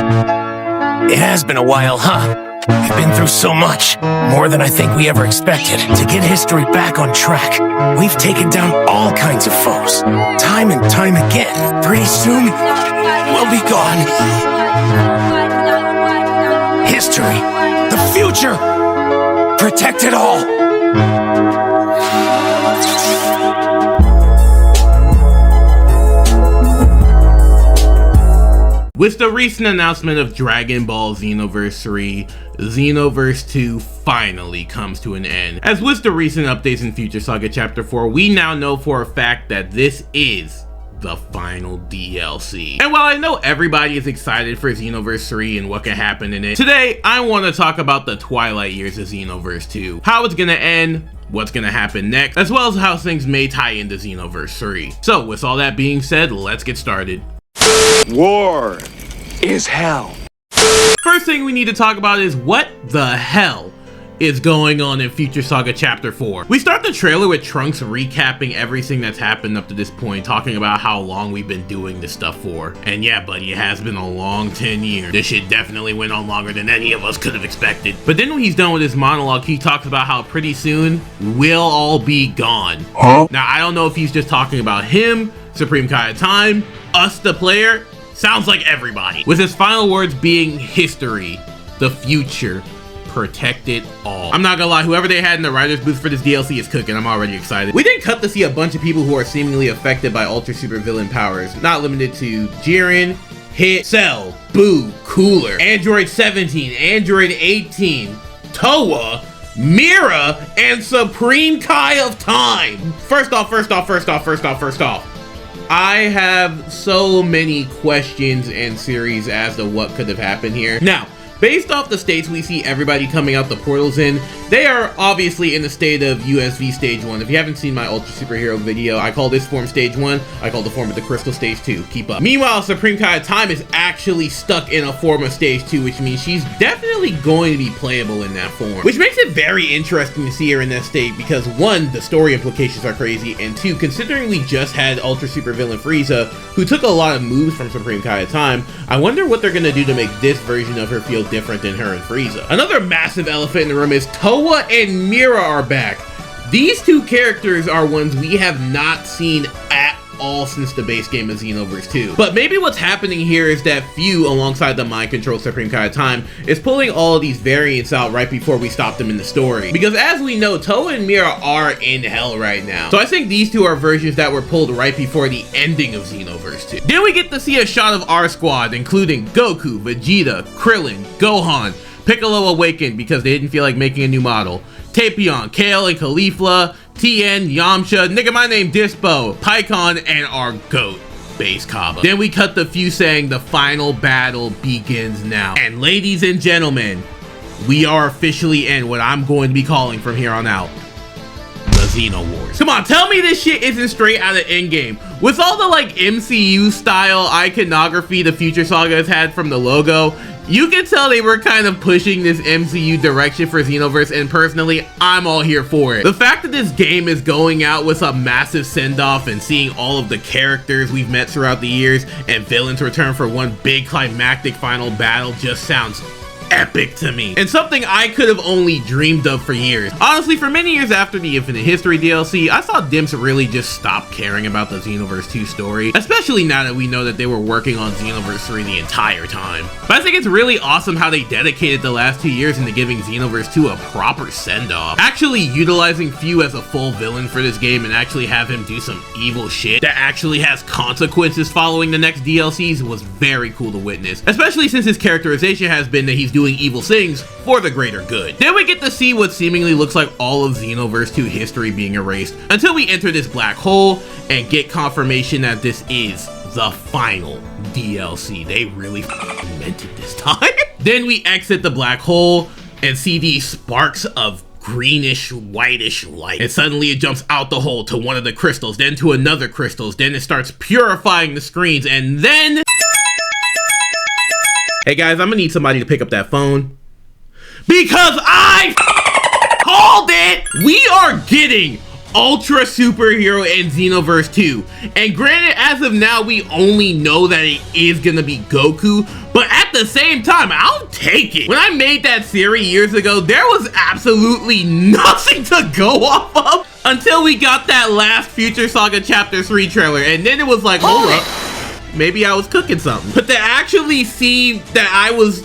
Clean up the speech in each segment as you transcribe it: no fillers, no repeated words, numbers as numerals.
It has been a while, huh? We've been through so much, more than I think we ever expected. To get history back on track, we've taken down all kinds of foes, time and time again. Pretty soon, we'll be gone. History, the future, protect it all. With the recent announcement of Dragon Ball Xenoverse 3, Xenoverse 2 finally comes to an end. As with the recent updates in Future Saga Chapter 4, we now know for a fact that this is the final DLC. And while I know everybody is excited for Xenoverse 3 and what can happen in it, today I want to talk about the twilight years of Xenoverse 2, how it's gonna end, what's gonna happen next, as well as how things may tie into Xenoverse 3. So with all that being said, let's get started. War is hell. First thing we need to talk about is what the hell is going on in Future Saga Chapter 4. We start the trailer with Trunks recapping everything that's happened up to this point, talking about how long we've been doing this stuff for. And yeah, buddy, it has been a long 10 years. This shit definitely went on longer than any of us could have expected. But then when he's done with his monologue, he talks about how pretty soon we'll all be gone. Huh? Now, I don't know if he's just talking about him, Supreme Kai of Time, us the player, sounds like everybody. With his final words being history, the future, protect it all. I'm not gonna lie, whoever they had in the writer's booth for this DLC is cooking. I'm already excited. We then cut to see a bunch of people who are seemingly affected by ultra super villain powers, not limited to Jiren, Hit, Cell, Boo, Cooler, Android 17, Android 18, Toa, Mira, and Supreme Kai of Time. First off, I have so many questions and theories as to what could have happened here. Now, based off the states we see everybody coming out the portals in, they are obviously in the state of USV Stage 1. If you haven't seen my Ultra Superhero video, I call this form Stage 1, I call the form of the Crystal Stage 2. Keep up. Meanwhile, Supreme Kai of Time is actually stuck in a form of Stage 2, which means she's definitely going to be playable in that form. Which makes it very interesting to see her in that state because one, the story implications are crazy, and two, considering we just had Ultra Super Villain Frieza, who took a lot of moves from Supreme Kai of Time, I wonder what they're going to do to make this version of her feel different than her and Frieza. Another massive elephant in the room is Toa and Mira are back. These two characters are ones we have not seen at all since the base game of Xenoverse 2. But maybe what's happening here is that Few, alongside the mind control Supreme Kai of Time, is pulling all of these variants out right before we stop them in the story. Because as we know, Toa and Mira are in hell right now. So I think these two are versions that were pulled right before the ending of Xenoverse 2. Then we get to see a shot of our squad, including Goku, Vegeta, Krillin, Gohan, Piccolo awakened because they didn't feel like making a new model, Tapion, Kale and Caulifla, Tien, Yamcha, nigga my name Dispo, Pycon, and our GOAT, Base Kaba. Then we cut the Few saying the final battle begins now. And ladies and gentlemen, we are officially in what I'm going to be calling from here on out, the Xeno Wars. Come on, tell me this shit isn't straight out of Endgame. With all the like MCU style iconography the Future Saga has had from the logo, you can tell they were kind of pushing this MCU direction for Xenoverse, and personally, I'm all here for it. The fact that this game is going out with a massive send-off and seeing all of the characters we've met throughout the years and villains return for one big climactic final battle just sounds epic to me, and something I could have only dreamed of for years. Honestly, for many years after the Infinite History DLC, I saw Dimps really just stop caring about the Xenoverse 2 story, especially now that we know that they were working on Xenoverse 3 the entire time. But I think it's really awesome how they dedicated the last 2 years into giving Xenoverse 2 a proper send-off. Actually utilizing Few as a full villain for this game and actually have him do some evil shit that actually has consequences following the next DLCs was very cool to witness, especially since his characterization has been that he's doing evil things for the greater good. Then we get to see what seemingly looks like all of Xenoverse 2 history being erased until we enter this black hole and get confirmation that this is the final DLC. They really meant it this time. Then we exit the black hole and see these sparks of greenish whitish light, and suddenly it jumps out the hole to one of the crystals, then to another crystals, then it starts purifying the screens, and then hey guys, I'm gonna need somebody to pick up that phone because I called it. We are getting Ultra Superhero in Xenoverse 2. And granted, as of now, we only know that it is gonna be Goku, but at the same time, I'll take it. When I made that series years ago, there was absolutely nothing to go off of until we got that last Future Saga Chapter 3 trailer, and then it was like, hold up, maybe I was cooking something. But to actually see that I was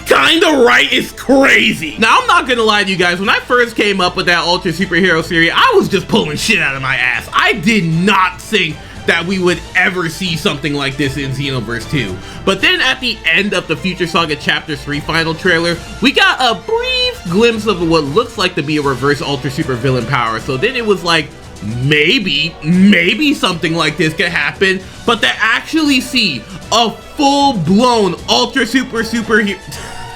kinda right is crazy. Now, I'm not gonna lie to you guys, when I first came up with that Ultra Superhero series, I was just pulling shit out of my ass. I did not think that we would ever see something like this in Xenoverse 2. But then at the end of the Future Saga Chapter 3 final trailer, we got a brief glimpse of what looks like to be a reverse Ultra Super villain power. So then it was like, maybe something like this could happen, but to actually see a full-blown Ultra Superhero,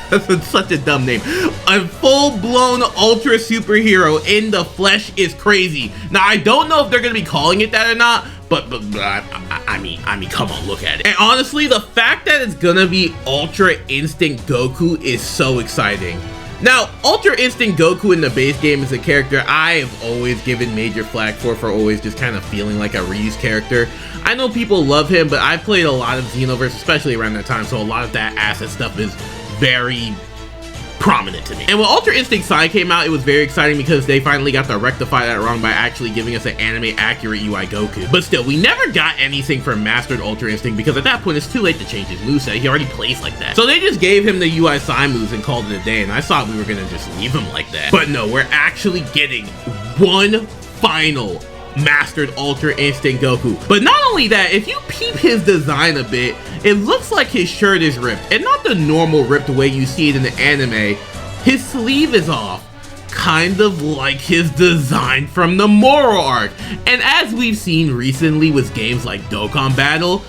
that's such a dumb name, a full-blown Ultra Superhero in the flesh is crazy. Now, I don't know if they're gonna be calling it that or not, but I mean, come on, look at it. And honestly, the fact that it's gonna be Ultra Instinct Goku is so exciting. Now, Ultra Instinct Goku in the base game is a character I have always given major flack for always just kind of feeling like a reused character. I know people love him, but I've played a lot of Xenoverse, especially around that time, so a lot of that asset stuff is very prominent to me. And when Ultra Instinct Sai came out, it was very exciting because they finally got to rectify that wrong by actually giving us an anime accurate UI Goku. But still, we never got anything from Mastered Ultra Instinct because at that point it's too late to change his moveset. He already plays like that. So they just gave him the UI Sai moves and called it a day, and I thought we were gonna just leave him like that. But no, we're actually getting one final Mastered Ultra Instinct Goku. But not only that, if you peep his design a bit, it looks like his shirt is ripped, and not the normal ripped way you see it in the anime. His sleeve is off, kind of like his design from the Moro arc. And as we've seen recently with games like Dokkan Battle,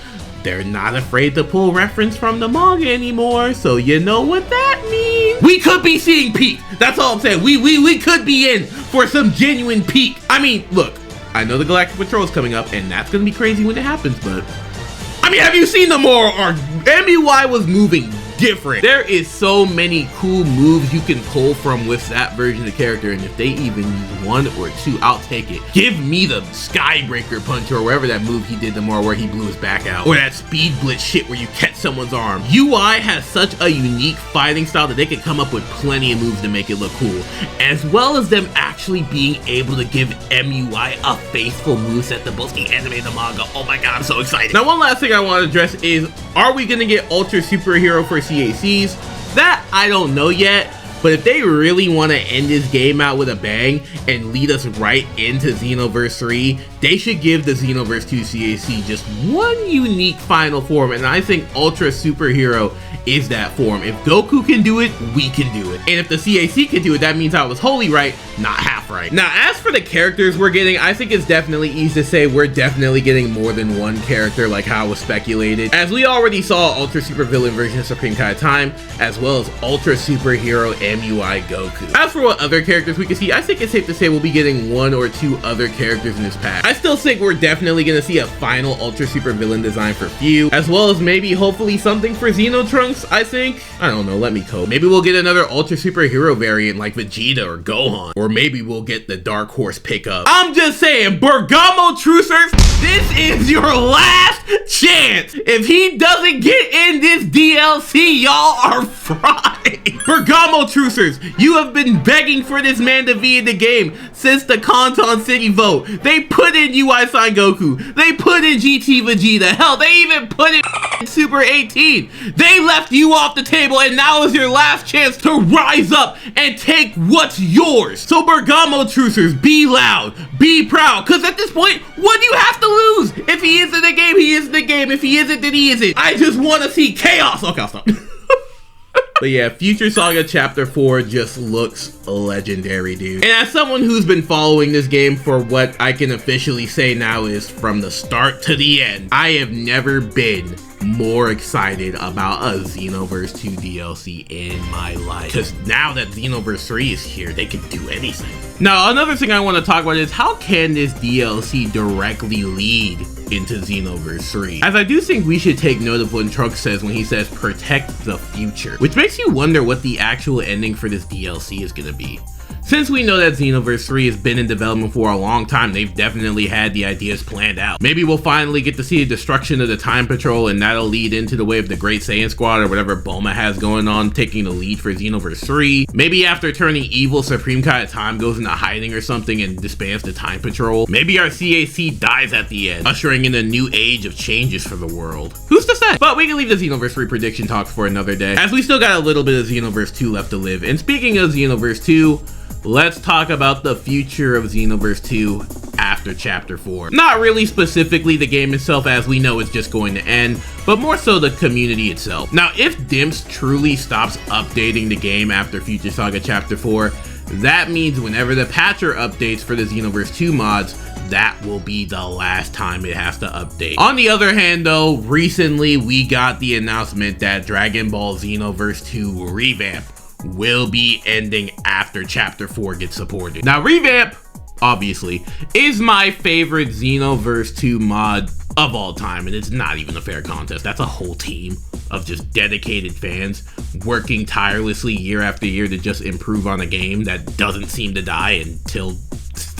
they're not afraid to pull reference from the manga anymore, so you know what that means. We could be seeing peak. That's all I'm saying. We could be in for some genuine peak. I mean, look, I know the Galactic Patrol is coming up, and that's gonna be crazy when it happens, but I mean, have you seen the Moro arc? MUI was moving different. There is so many cool moves you can pull from with that version of the character, and if they even use one or two, I'll take it. Give me the Skybreaker punch or wherever that move he did tomorrow where he blew his back out, or that speed blitz shit where you catch someone's arm. UI has such a unique fighting style that they can come up with plenty of moves to make it look cool, as well as them actually being able to give MUI a faithful moveset to both the anime and the manga. Oh my god, I'm so excited. Now, one last thing I want to address is, are we gonna get Ultra Superhero for CACs? That I don't know yet, but if they really want to end this game out with a bang and lead us right into Xenoverse 3, they should give the Xenoverse 2 CAC just one unique final form, and I think Ultra Superhero is that form. If Goku can do it, we can do it. And if the CAC can do it, that means I was wholly right, not half right. Now, as for the characters we're getting, I think it's definitely easy to say we're definitely getting more than one character like how it was speculated, as we already saw Ultra Super Villain version of Supreme Kai Time, as well as Ultra Superhero MUI Goku. As for what other characters we can see, I think it's safe to say we'll be getting one or two other characters in this pack. I still think we're definitely gonna see a final Ultra Super Villain design for Few, as well as maybe hopefully something for Xenotrunks, I think. I don't know, let me cope. Maybe we'll get another Ultra Superhero variant like Vegeta or Gohan, or maybe we'll get the Dark Horse pickup. I'm just saying, Bergamo Trucers, this is your last chance. If he doesn't get in this DLC, y'all are fried. Bergamo Trucers, you have been begging for this man to be in the game since the Kanton City vote. They put in UI Sign Goku. They put in GT Vegeta. Hell, they even put in Super 18. They left you off the table, and now is your last chance to rise up and take what's yours. So Bergamo Trucers, be loud, be proud, because at this point, what do you have to lose? If he is in the game, he is in the game. If he isn't, then he isn't. I just want to see chaos. Okay, I'll stop. But yeah, Future Saga Chapter 4 just looks legendary, dude. And as someone who's been following this game for what I can officially say now is from the start to the end, I have never been more excited about a Xenoverse 2 DLC in my life. Because now that Xenoverse 3 is here, they can do anything. Now, another thing I want to talk about is how can this DLC directly lead into Xenoverse 3? As I do think we should take note of what Trunks says when he says protect the future, which makes you wonder what the actual ending for this DLC is going to be. Since we know that Xenoverse 3 has been in development for a long time, they've definitely had the ideas planned out. Maybe we'll finally get to see the destruction of the Time Patrol, and that'll lead into the way of the Great Saiyan Squad or whatever Bulma has going on, taking the lead for Xenoverse 3. Maybe after turning evil, Supreme Kai of Time goes into hiding or something and disbands the Time Patrol. Maybe our CAC dies at the end, ushering in a new age of changes for the world. Who's to say? But we can leave the Xenoverse 3 prediction talks for another day, as we still got a little bit of Xenoverse 2 left to live. And speaking of Xenoverse 2, let's talk about the future of Xenoverse 2 after Chapter 4. Not really specifically the game itself, as we know it's just going to end, but more so the community itself. Now, if DIMS truly stops updating the game after Future Saga Chapter 4, that means whenever the patcher updates for the Xenoverse 2 mods, that will be the last time it has to update. On the other hand though, recently we got the announcement that Dragon Ball Xenoverse 2 Revamp will be ending after Chapter 4 gets supported. Now, Revamp, obviously, is my favorite Xenoverse 2 mod of all time, and it's not even a fair contest. That's a whole team of just dedicated fans working tirelessly year after year to just improve on a game that doesn't seem to die until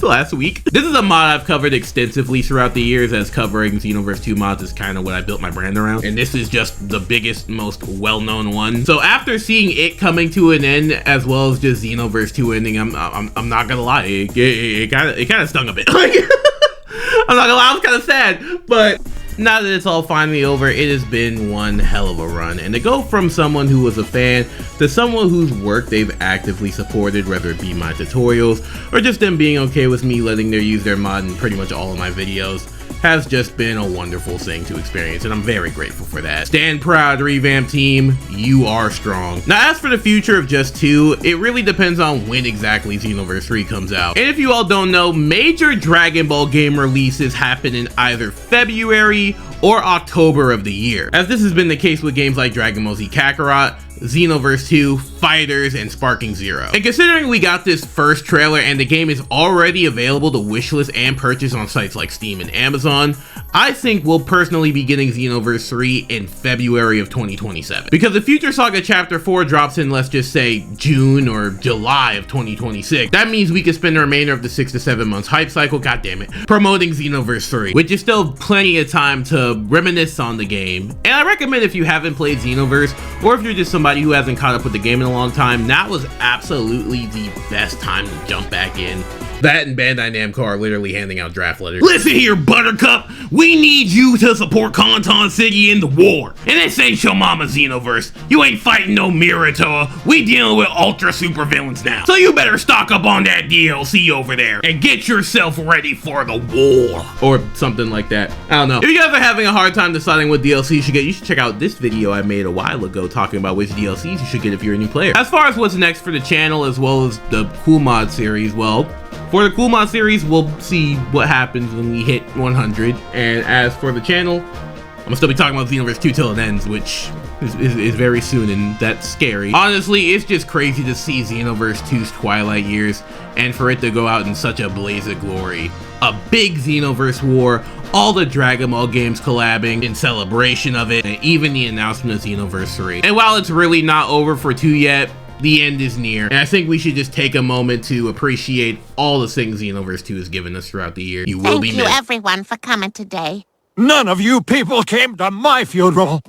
last week. This is a mod I've covered extensively throughout the years, as covering Xenoverse 2 mods is kind of what I built my brand around, and this is just the biggest, most well-known one. So after seeing it coming to an end, as well as just Xenoverse 2 ending, I'm not gonna lie, it kind of stung a bit. I'm not gonna lie, I was kind of sad, but now that it's all finally over, it has been one hell of a run. And to go from someone who was a fan to someone whose work they've actively supported, whether it be my tutorials or just them being okay with me letting them use their mod in pretty much all of my videos, has just been a wonderful thing to experience, and I'm very grateful for that. Stand proud, Revamp team, you are strong. Now, as for the future of just 2, it really depends on when exactly Xenoverse 3 comes out. And if you all don't know, major Dragon Ball game releases happen in either February or October of the year, as this has been the case with games like Dragon Ball Z Kakarot, Xenoverse 2, Fighters, and Sparking Zero. And considering we got this first trailer and the game is already available to wishlist and purchase on sites like Steam and Amazon, I think we'll personally be getting Xenoverse 3 in February of 2027. Because if Future Saga Chapter 4 drops in, let's just say, June or July of 2026, that means we could spend the remainder of the 6 to 7 months hype cycle, goddammit, promoting Xenoverse 3, which is still plenty of time to reminisce on the game. And I recommend, if you haven't played Xenoverse, or if you're just somebody who hasn't caught up with the game in a long time, that was absolutely the best time to jump back in. That and Bandai Namco are literally handing out draft letters. Listen here, Buttercup, we need you to support Kanton City in the war. And this ain't your mama Xenoverse. You ain't fighting no Miratoa. We dealing with ultra super villains now. So you better stock up on that DLC over there and get yourself ready for the war. Or something like that. I don't know. If you guys are having a hard time deciding what DLC you should get, you should check out this video I made a while ago talking about which DLCs you should get if you're a new player. As far as what's next for the channel, as well as the Cool Mod series, well, for the Cool Mod series, we'll see what happens when we hit 100. And as for the channel, I'm gonna still be talking about Xenoverse 2 till it ends, which is very soon, and that's scary. Honestly, it's just crazy to see Xenoverse 2's Twilight years, and for it to go out in such a blaze of glory. A big Xenoverse war, all the Dragon Ball games collabing in celebration of it, and even the announcement of Xenoverse 3. And while it's really not over for 2 yet, the end is near, and I think we should just take a moment to appreciate all the things Xenoverse 2 has given us throughout the year. You will be missed. Thank you everyone for coming today. None of you people came to my funeral.